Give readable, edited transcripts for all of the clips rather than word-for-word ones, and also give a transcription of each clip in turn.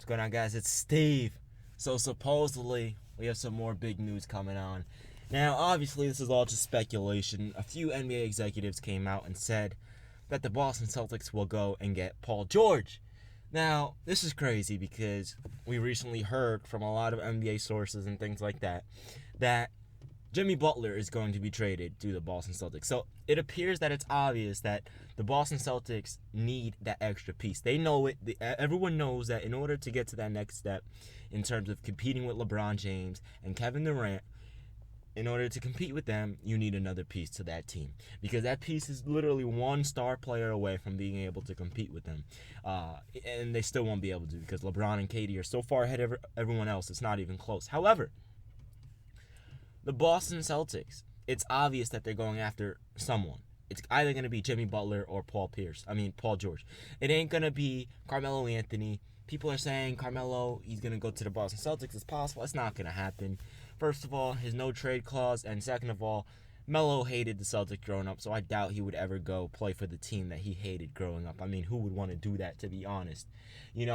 going on, guys? It's Steve. So supposedly we have some more big news coming on. Now, obviously, this is all just speculation. A few NBA executives came out and said that the Boston Celtics will go and get Paul George. Now, this is crazy because we recently heard from a lot of NBA sources and things like that Jimmy Butler is going to be traded to the Boston Celtics. So it appears that it's obvious that the Boston Celtics need that extra piece. They know it. Everyone knows that in order to get to that next step in terms of competing with LeBron James and Kevin Durant, in order to compete with them, you need another piece to that team. Because that piece is literally one star player away from being able to compete with them. And they still won't be able to because LeBron and KD are so far ahead of everyone else, it's not even close. However, the Boston Celtics, it's obvious that they're going after someone. It's either going to be Jimmy Butler or Paul George. It ain't going to be Carmelo Anthony. People are saying Carmelo, he's going to go to the Boston Celtics. It's possible. It's not going to happen. First of all, his no trade clause, and second of all, Melo hated the Celtics growing up, so I doubt he would ever go play for the team that he hated growing up. I mean, who would want to do that, to be honest?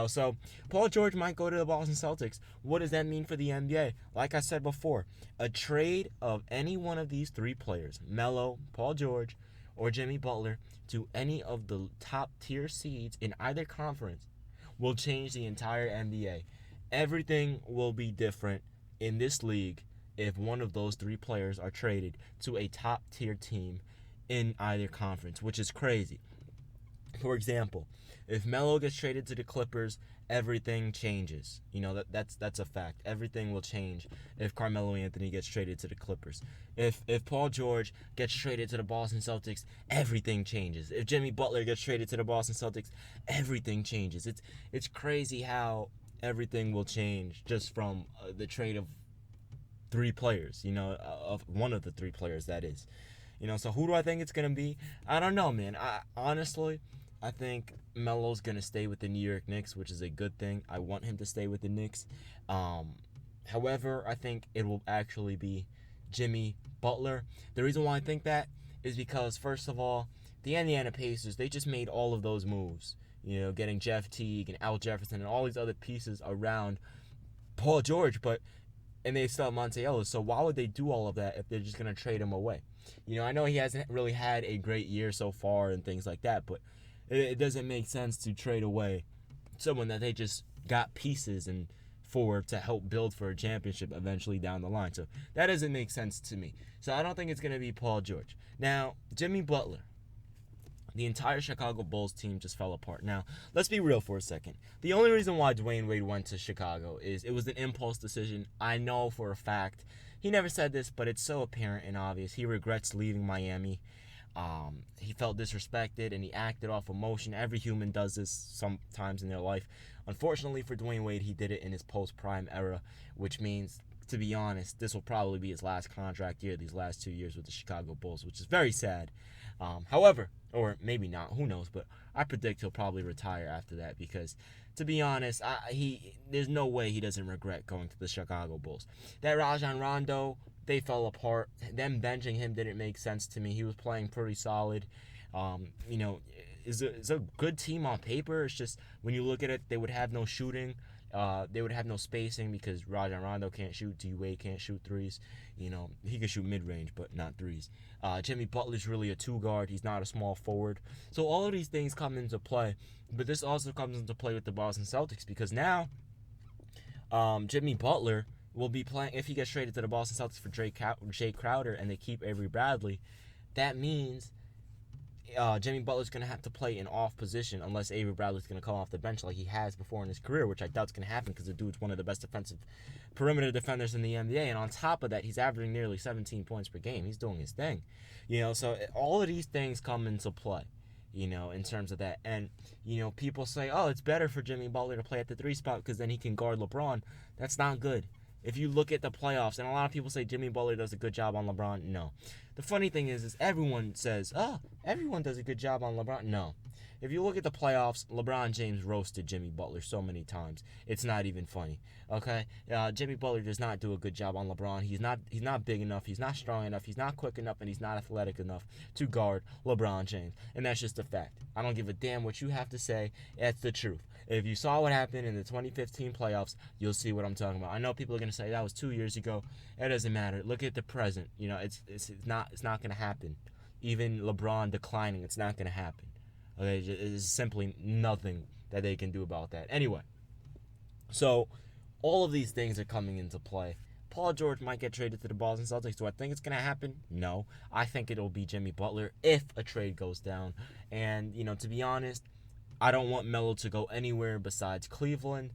So Paul George might go to the Boston Celtics. What does that mean for the NBA? Like I said before, a trade of any one of these three players, Melo, Paul George, or Jimmy Butler, to any of the top-tier seeds in either conference will change the entire NBA. Everything will be different in this league if one of those three players are traded to a top-tier team in either conference, which is crazy. For example, if Melo gets traded to the Clippers, everything changes. That's a fact. Everything will change if Carmelo Anthony gets traded to the Clippers. If Paul George gets traded to the Boston Celtics, everything changes. If Jimmy Butler gets traded to the Boston Celtics, everything changes. It's crazy how everything will change just from the trade of three players, of one of the three players, that is. So who do I think it's going to be? I don't know, man. I think Melo's going to stay with the New York Knicks, which is a good thing. I want him to stay with the Knicks. However, I think it will actually be Jimmy Butler. The reason why I think that is because, first of all, the Indiana Pacers, they just made all of those moves. Getting Jeff Teague and Al Jefferson and all these other pieces around Paul George, and they still have Monte Ellis. So why would they do all of that if they're just going to trade him away? I know he hasn't really had a great year so far and things like that, but it doesn't make sense to trade away someone that they just got pieces and for to help build for a championship eventually down the line. So that doesn't make sense to me. So I don't think it's going to be Paul George. Now, Jimmy Butler. The entire Chicago Bulls team just fell apart. Now, let's be real for a second. The only reason why Dwyane Wade went to Chicago is it was an impulse decision. I know for a fact. He never said this, but it's so apparent and obvious. He regrets leaving Miami. He felt disrespected, and he acted off emotion. Every human does this sometimes in their life. Unfortunately for Dwyane Wade, he did it in his post-prime era, which means, to be honest, this will probably be his last contract year, these last 2 years with the Chicago Bulls, which is very sad. However, or maybe not, who knows, but I predict he'll probably retire after that because, to be honest, there's no way he doesn't regret going to the Chicago Bulls. That Rajon Rondo, they fell apart. Them benching him didn't make sense to me. He was playing pretty solid. It's a good team on paper. It's just when you look at it, they would have no shooting. They would have no spacing because Rajon Rondo can't shoot. D-Wade can't shoot threes. He can shoot mid-range, but not threes. Jimmy Butler's really a two-guard. He's not a small forward. So all of these things come into play. But this also comes into play with the Boston Celtics because now Jimmy Butler will be playing, if he gets traded to the Boston Celtics for Jay Crowder and they keep Avery Bradley, that means Jimmy Butler's going to have to play in off position unless Avery Bradley's going to come off the bench like he has before in his career, which I doubt is going to happen because the dude's one of the best defensive perimeter defenders in the NBA. And on top of that, he's averaging nearly 17 points per game. He's doing his thing. So all of these things come into play, in terms of that. And, people say, oh, it's better for Jimmy Butler to play at the 3 spot because then he can guard LeBron. That's not good. If you look at the playoffs, and a lot of people say Jimmy Butler does a good job on LeBron, no. The funny thing is everyone says, oh, everyone does a good job on LeBron. No. If you look at the playoffs, LeBron James roasted Jimmy Butler so many times. It's not even funny. Okay? Jimmy Butler does not do a good job on LeBron. He's not big enough. He's not strong enough. He's not quick enough, and he's not athletic enough to guard LeBron James. And that's just a fact. I don't give a damn what you have to say. That's the truth. If you saw what happened in the 2015 playoffs, you'll see what I'm talking about. I know people are gonna say that was 2 years ago. It doesn't matter. Look at the present. It's not gonna happen. Even LeBron declining, it's not gonna happen. Okay, it's simply nothing that they can do about that. Anyway, so all of these things are coming into play. Paul George might get traded to the Boston Celtics. Do I think it's going to happen? No. I think it'll be Jimmy Butler if a trade goes down. And, to be honest, I don't want Melo to go anywhere besides Cleveland.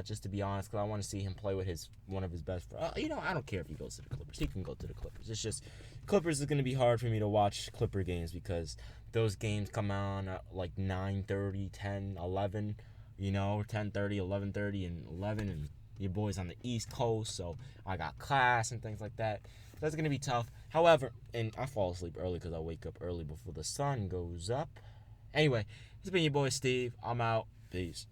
Just to be honest, because I want to see him play with one of his best friends. I don't care if he goes to the Clippers. He can go to the Clippers. It's just Clippers is going to be hard for me to watch Clipper games because those games come on at like 9:30, 10, 11, 10:30, 11:30, and 11, and your boy's on the East Coast, so I got class and things like that. That's going to be tough. However, and I fall asleep early because I wake up early before the sun goes up. Anyway, it's been your boy Steve. I'm out. Peace.